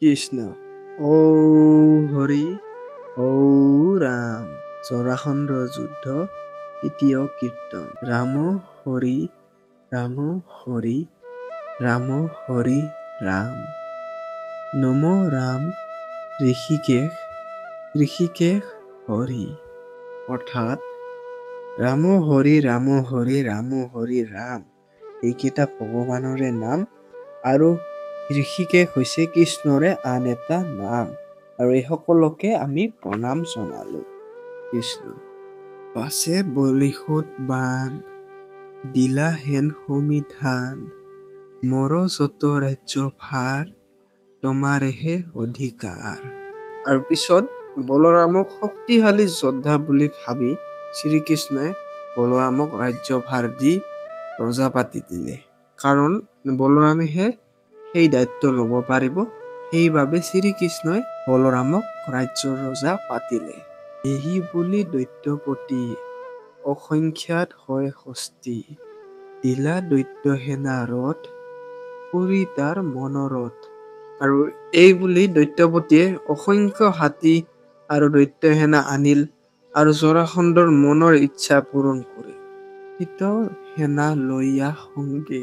কৃষ্ণ ঔ হৰি ঔ ৰাম জৰাসন্ধ যুদ্ধ তৃতীয় কীৰ্তন ৰাম হৰি ৰাম হৰি ৰাম হৰি ৰাম নম ৰাম ঋষিকেশ ঋষিকেশ হৰি অৰ্থাৎ ৰাম হৰি ৰাম হৰি ৰাম হৰি ৰাম এইকেইটা ভগৱানৰে নাম আৰু ঋষিকেশ হৈছে কৃষ্ণৰে আন এটা নাম আৰু এই সকলোকে আমি প্ৰণাম জনালো। কৃষ্ণ পাছে বলিসুত বান দিলা হেন সমিধান মৰ যত ৰাজ্য ভাৰ তোমাৰেহে অধিকাৰ। আৰু পিছত বলৰামক শক্তিশালী যোদ্ধা বুলি ভাবি শ্ৰীকৃষ্ণই বলৰামক ৰাজ্যভাৰ দি ৰজা পাতি দিলে। কাৰণ বলৰামেহে সেই দায়িত্ব ল'ব পাৰিব, সেইবাবে শ্ৰীকৃষ্ণই বলৰামক ৰাজ্যৰ ৰজা পাতিলে। এই বুলি দৈত্যপতি অসংখ্যাত হয় হস্তি দিলা দৈত্য সেনা ৰথ কৰি তাৰ মনোৰথ। আৰু এই বুলি দৈত্যপতিয়ে অসংখ্য হাতী আৰু দৈত্য সেনা আনিল আৰু জৰাসন্ধৰ মনৰ ইচ্ছা পূৰণ কৰিল। শীত সেনা লৈয়া সংগে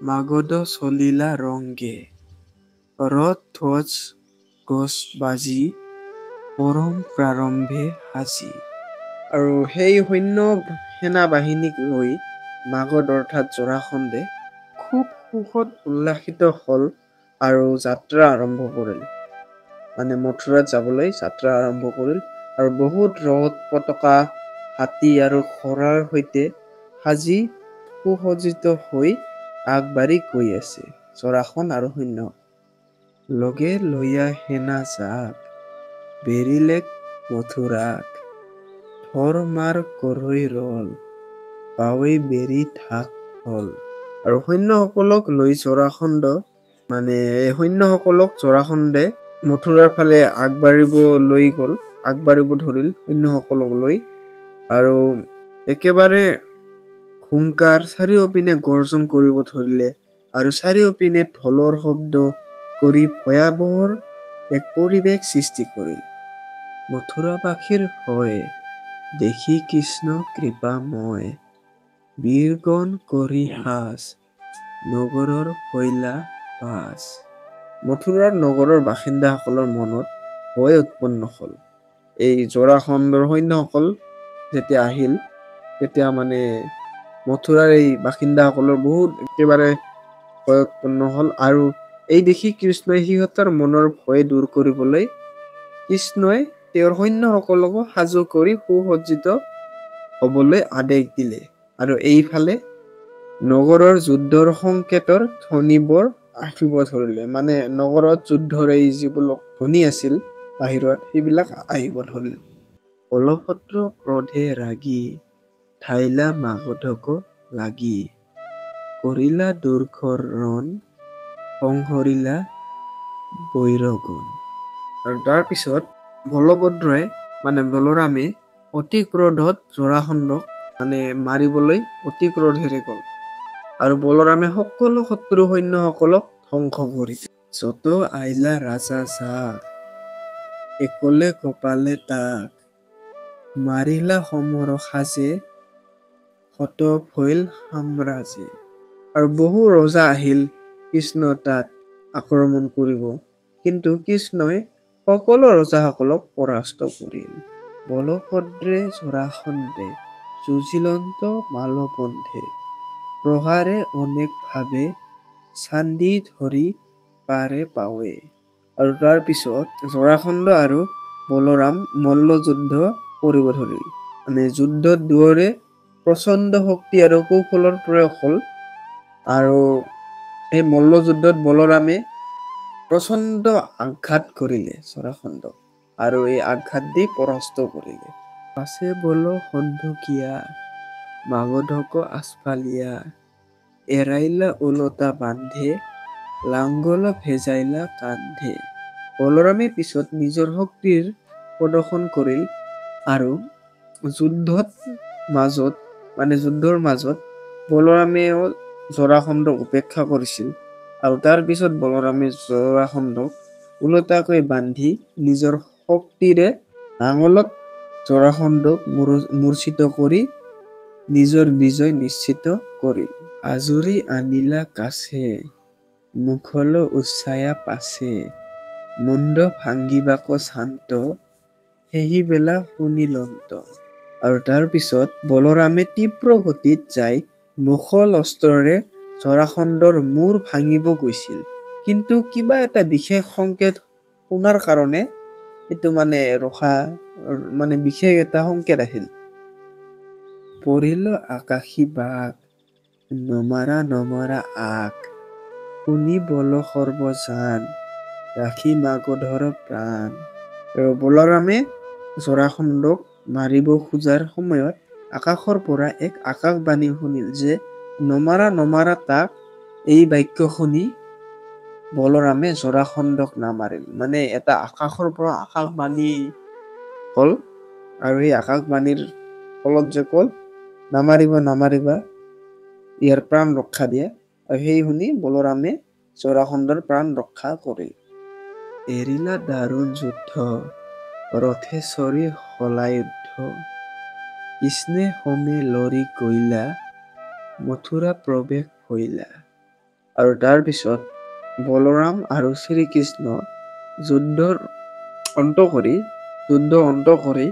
মাগধ চলিলা ৰংগে ৰথ ধ্বজ গজ বাজি পৰম প্ৰাৰম্ভে সাজি। আৰু সেই সৈন্য সেনা বাহিনীক লৈ মাগধ অৰ্থাৎ জৰাসন্ধে খুব সুখত উল্লাসিত হল আৰু যাত্ৰা আৰম্ভ কৰিল। মানে মথুৰাত যাবলৈ যাত্ৰা আৰম্ভ কৰিল আৰু বহুত ৰথ পতাকা হাতী আৰু ঘোঁৰাৰ সৈতে সাজি সুসজ্জিত হৈ আগবাঢ়ি গৈ আছে জৰাসন্ধ আৰু সৈন্য। লগে লৈয়া সেনা যাক বেৰিলেক মথুৰাক ধৰ মাৰ কৰৈ ৰল পাৱৈ বেৰি ঢাক হল। আৰু সৈন্যসকলক লৈ জৰাসন্ধ জৰাসন্ধে মথুৰাৰ ফালে আগবাঢ়িব ধৰিল সৈন্যসকলক লৈ। আৰু একেবাৰে হুংকাৰ চাৰিওপিনে গৰ্জন কৰিব ধৰিলে আৰু চাৰিওপিনে ঢোলৰ শব্দ কৰি ভয়াৱহ এক পৰিৱেশ সৃষ্টি কৰিল। মথুৰাবাসীৰ ভয় দেখি কৃষ্ণ কৃপাময় বীৰগণ কৰি সাজ নগৰৰ ভৈলা বাজ। মথুৰাৰ নগৰৰ বাসিন্দাসকলৰ মনত ভয় উৎপন্ন হল। এই জৰাসন্ধৰ সৈন্যসকল যেতিয়া আহিল তেতিয়া মথুৰাৰ এই বাসিন্দাসকলৰ বহুত একেবাৰে ভয় উৎপন্ন হল। আৰু এই দেখি কৃষ্ণই সিহঁতৰ মনৰ ভয় দূৰ কৰিবলৈ কৃষ্ণই তেওঁৰ সৈন্যসকলকো সাজু কৰি সুসজ্জিত হবলৈ আদেশ দিলে। আৰু এইফালে নগৰৰ যুদ্ধৰ সংকেতৰ ধ্বনিবোৰ আহিব ধৰিলে। নগৰত যুদ্ধৰ এই যিবিলাক ধ্বনি আছিল বাহিৰত সেইবিলাক আহিব ধৰিল। বলভদ্ৰ ক্ৰোধে ৰাগি ধাইলা মাগধক লাগি কৰিলা দুৰ্ঘৰণ সংহৰিলা বৈৰগণ। আৰু তাৰপিছত বলৰামে অতি ক্ৰোধত জৰাসন্ধক মাৰিবলৈ অতি ক্ৰোধেৰে গল আৰু বলৰামে সকলো শত্ৰু সৈন্যসকলক ধ্বংস কৰিলে। যত আইলা ৰাজা যাক একলে গোপালে তাক মাৰিলা সমৰ সাজে শত ভৈল সাম্ৰাজে। আৰু বহু ৰজা আহিল কৃষ্ণ তাত আক্ৰমণ কৰিব, কিন্তু কৃষ্ণই সকলো ৰজাসকলক পৰাস্ত কৰিল। বলভদ্ৰে জৰাসন্ধে যুঁজিলন্ত মালবন্ধে প্ৰহাৰে অনেক ভাৱে চান্দি ধৰি পাৰে পাৱে। আৰু তাৰ পিছত জৰাসন্ধ আৰু বলৰাম মল্ল যুদ্ধ কৰিব ধৰিল। যুদ্ধত দুয়োৰে প্ৰচণ্ড শক্তি আৰু কৌশলৰ প্ৰয়োগ হল। আৰু এই মল্ল যুদ্ধত বলৰামে প্ৰচণ্ড আঘাত কৰিলে জৰাসন্ধক আৰু এই আঘাত দি পৰাস্ত কৰিলে। পাছে বল সন্ধুকীয়া মাগধক আস্ফালিয়া এৰাইলা ওলটা বান্ধে লাংগল ভেজাইলা কান্ধে। বলৰামে পিছত নিজৰ শক্তিৰ প্ৰদৰ্শন কৰিল আৰু যুদ্ধৰ মাজত বলৰামেও জৰাসন্ধক উপেক্ষা কৰিছিল। আৰু তাৰ পিছত বলৰামে জৰাসন্ধক ওলোটাকৈ বান্ধি নিজৰ শক্তিৰে নাঙলত জৰাসন্ধক মূৰ্ছিত কৰি নিজৰ বিজয় নিশ্চিত কৰিল। আজৰি আনিলা কাছে, মুখলৈ উচ্চায়া পাছে, মুণ্ড ভাঙ্গিবাক শান্ত, সেহি বেলা শুনিলন্ত। আৰু তাৰ পিছত বলৰামে তীব্ৰ গতিত যাই মুখল অস্ত্ৰৰে জৰাসন্ধৰ মূৰ ভাঙিব গৈছিল। কিন্তু কিবা এটা বিশেষ সংকেত শুনাৰ কাৰণে এইটো বিশেষ এটা সংকেত আহিল। পৰিল আকাশী বাক, নমাৰা নমৰা আক, শুনি বল সৰ্বজান, ৰাখি মাগধৰ প্ৰাণ। আৰু বলৰামে জৰাসন্ধক মাৰিব খোজাৰ সময়ত আকাশৰ পৰা এক আকাশবাণী শুনিল যে নমাৰা নমাৰা তাক। এই বাক্য শুনি বলৰামে জৰাসন্ধক নামাৰিল। এটা আকাশৰ পৰা আকাশবাণী হ'ল, আৰু এই আকাশবাণীৰ ফলত যে ক'ল নামাৰিবা ইয়াৰ প্ৰাণ ৰক্ষা দিয়ে, আৰু সেই শুনি বলৰামে জৰাসন্ধৰ প্ৰাণ ৰক্ষা কৰিল। এৰিলা দাৰুণ যুদ্ধ, ৰথে চৰি শলায়ুদ্ধ, কৃষ্ণে সমে লৰি গৈলা, মথুৰা প্ৰৱেশ হৈলা। আৰু তাৰ পিছত বলৰাম আৰু শ্ৰীকৃষ্ণ যুদ্ধৰ অন্ত কৰি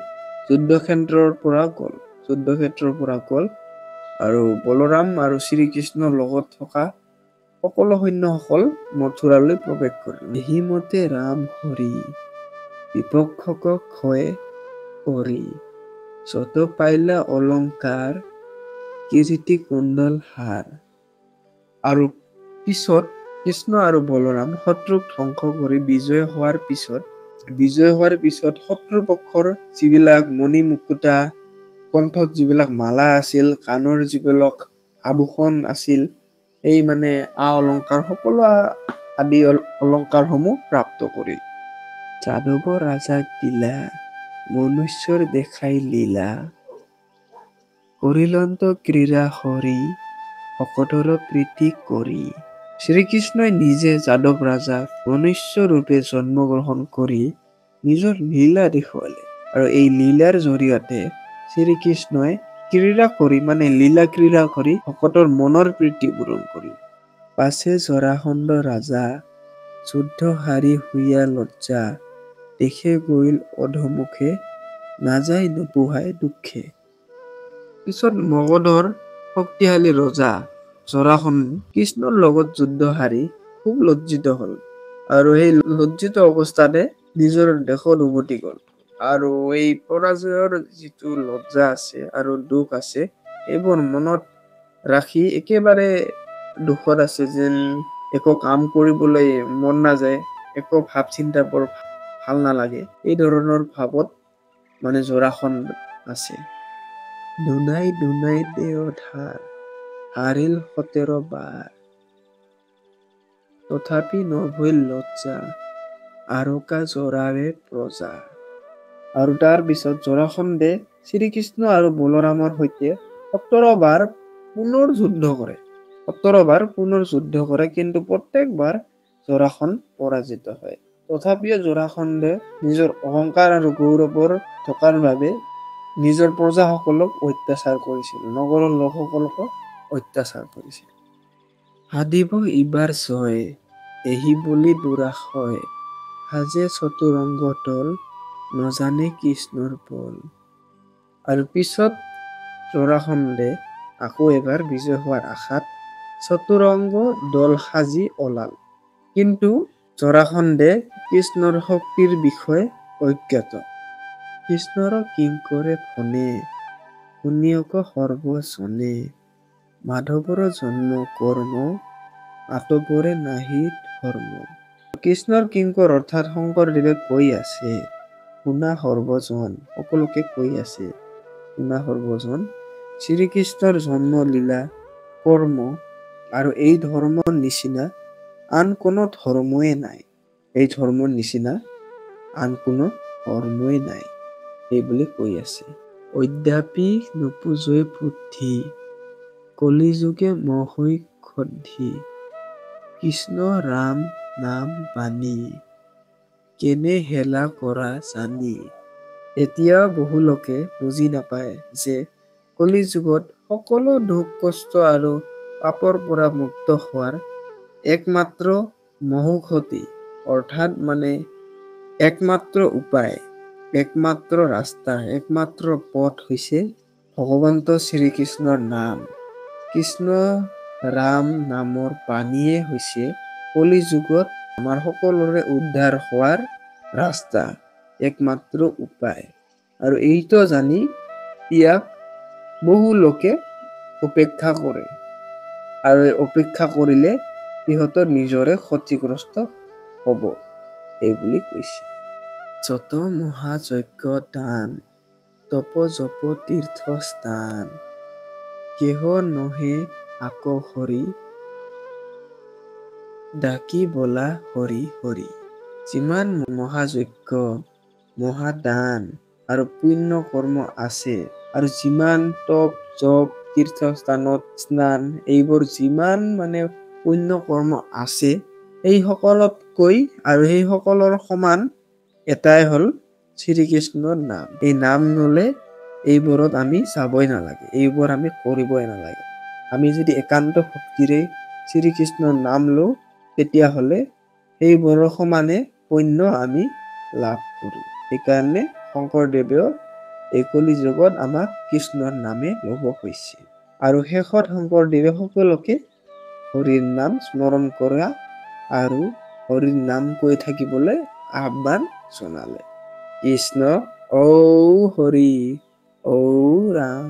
যুদ্ধক্ষেত্ৰৰ পৰা গ'ল। আৰু বলৰাম আৰু শ্ৰীকৃষ্ণৰ লগত থকা সকলো সৈন্যসকল মথুৰালৈ প্ৰৱেশ কৰিল। এহিমতে ৰাম হৰি, বিপক্ষক ক্ষয় কৰি, যত পাইলা অলংকাৰ, কিৰীটি কুণ্ডল হাৰ। আৰু পিছত কৃষ্ণ আৰু বলৰাম শত্ৰুক ধ্বংস কৰি বিজয় হোৱাৰ পিছত শত্ৰুপক্ষৰ যিবিলাক মণি মুকুতা, কণ্ঠত যিবিলাক মালা আছিল, কাণৰ যিবিলাক আভূষণ আছিল, এই আ অলংকাৰ সকলো আদি অলংকাৰসমূহ প্ৰাপ্ত কৰিল। যাদৱ ৰাজাক দিলা, মনুষ্যৰ দেখাই লীলা, কৰিলন্ত ক্ৰীড়া হৰি, ভকতৰ প্ৰীতি কৰি। শ্ৰীকৃষ্ণই নিজে যাদৱ ৰাজাক মনুষ্য ৰূপে জন্মগ্ৰহণ কৰি নিজৰ লীলা দেখুৱালে। আৰু এই লীলাৰ জৰিয়তে শ্ৰীকৃষ্ণই লীলা ক্ৰীড়া কৰি ভকতৰ মনৰ প্ৰীতি পূৰণ কৰিল। পাছে জৰাসন্ধ ৰাজা, যুদ্ধ হাৰি হুইয়া লজ্জা, দেশে গৈল অধোমুখে, নাযায় নোপোহাই দুখে। পিছত মগধৰ শক্তিশালী ৰজা জৰাসন্ধ কৃষ্ণৰ লগত যুদ্ধ হাৰি খুব লজ্জিত হ'ল, আৰু সেই লজ্জিত অৱস্থাতে নিজৰ দেশত উভতি গ'ল। আৰু এই পৰাজয়ৰ যিটো লজ্জা আছে আৰু দুখ আছে, এইবোৰ মনত ৰাখি একেবাৰে দুখত আছে, যেন একো কাম কৰিবলৈ মন নাযায়, একো ভাৱ চিন্তা বৰ ভাল নালাগে, এই ধৰণৰ ভাৱত জৰাসন্ধ আছে। দুনাই দুনাই দেওধাৰ, হাৰিল 17 বাৰ, তথাপি নভৈল লজ্জা, আৰকা জৰাৱে প্ৰজা। আৰু তাৰ পিছত জৰাসন্ধে শ্ৰীকৃষ্ণ আৰু বলৰামৰ সৈতে 17 বাৰ পুনৰ যুদ্ধ কৰে, কিন্তু প্ৰত্যেকবাৰ জৰাসন্ধ পৰাজিত হয়। তথাপিও জৰাসন্ধে নিজৰ অহংকাৰ আৰু গৌৰৱৰ থকাৰ বাবে নিজৰ প্ৰজাসকলক অত্যাচাৰ কৰিছিল, নগৰৰ লোকসকলকো অত্যাচাৰ কৰিছিল। সাধিব ইবাৰ জয়, এহি বুলি দুৰাশয়, সাজে চতুৰংগ দল, নজানে কৃষ্ণৰ বল। আৰু পিছত জৰাসন্ধে আকৌ এবাৰ বিজয় হোৱাৰ আশাত চতুৰংগ দল সাজি ওলাল। কিন্তু জৰাসন্ধে কৃষ্ণৰ শক্তিৰ বিষয়ে অজ্ঞাত। কৃষ্ণৰ কিংকৰে ফণে, শুনিয়ক সৰ্বজনে, মাধৱৰ জন্ম কৰ্ম, আতপৰে নাহি ধৰ্ম। কৃষ্ণৰ কিংকৰ অৰ্থাৎ শংকৰদেৱে কৈ আছে, শুনা সৰ্বজন, সকলোকে কৈ আছে, শুনা সৰ্বজন, শ্ৰীকৃষ্ণৰ জন্ম লীলা কৰ্ম আৰু এই ধৰ্মৰ নিচিনা আন কোনো ধৰ্মই নাই, এই বুলি কৈ আছে। অদ্যাপি নুপুজৈ বুদ্ধি, কলিযুগে মহৈ খদ্ধি, কৃষ্ণ ৰাম নাম বাণী, কেনে হেলা কৰা জানি। এতিয়া বহু লোকে বুজি নাপায় যে কলি যুগত সকলো দুখ কষ্ট আৰু পাপৰ পৰা মুক্ত হোৱাৰ একমাত্ৰ মহৌষধি অৰ্থাৎ একমাত্ৰ উপায়, একমাত্ৰ ৰাস্তা, একমাত্ৰ পথ হৈছে ভগৱন্ত শ্ৰীকৃষ্ণৰ নাম। কৃষ্ণ ৰাম নামৰ বাণীয়ে হৈছে কলি যুগত আমাৰ সকলোৰে উদ্ধাৰ হোৱাৰ ৰাস্তা, একমাত্ৰ উপায়। আৰু এইটো জানি ইয়াক বহু লোকে উপেক্ষা কৰে আৰু উপেক্ষা কৰিলে সিহঁতৰ নিজৰে ক্ষতিগ্ৰস্ত হ'ব এইবুলি কৈছে। যত মহাযজ্ঞ দান, তপ জপ তীৰ্থ স্থান, কেহ নহে আকৌ হৰি, ডাকি বলা হৰি হৰি। যিমান মহাযজ্ঞ, মহাদান আৰু পুণ্য কৰ্ম আছে আৰু যিমান তপ জপ তীৰ্থস্থানত স্নান এইবোৰ যিমান পুণ্য কৰ্ম আছে এই সকলতকৈ আৰু সেই সকলৰ সমান এটাই হ'ল শ্ৰীকৃষ্ণৰ নাম। এই নাম ল'লে এইবোৰত আমি যাবই নালাগে, এইবোৰ আমি কৰিবই নালাগে। আমি যদি একান্ত ভক্তিৰে শ্ৰীকৃষ্ণৰ নাম লওঁ তেতিয়াহ'লে সেইবোৰৰ সমানে পুণ্য আমি লাভ কৰোঁ। সেইকাৰণে শংকৰদেৱেও এই কলি যুগত আমাক কৃষ্ণৰ নামে ল'ব কৈছে। আৰু শেষত শংকৰদেৱে সকলোকে হৰিৰ নাম স্মৰণ কৰা আৰু হৰিৰ নাম কৈ থাকিবলৈ আহ্বান জনালে। কৃষ্ণ ঔ হৰি ঔ ৰাম।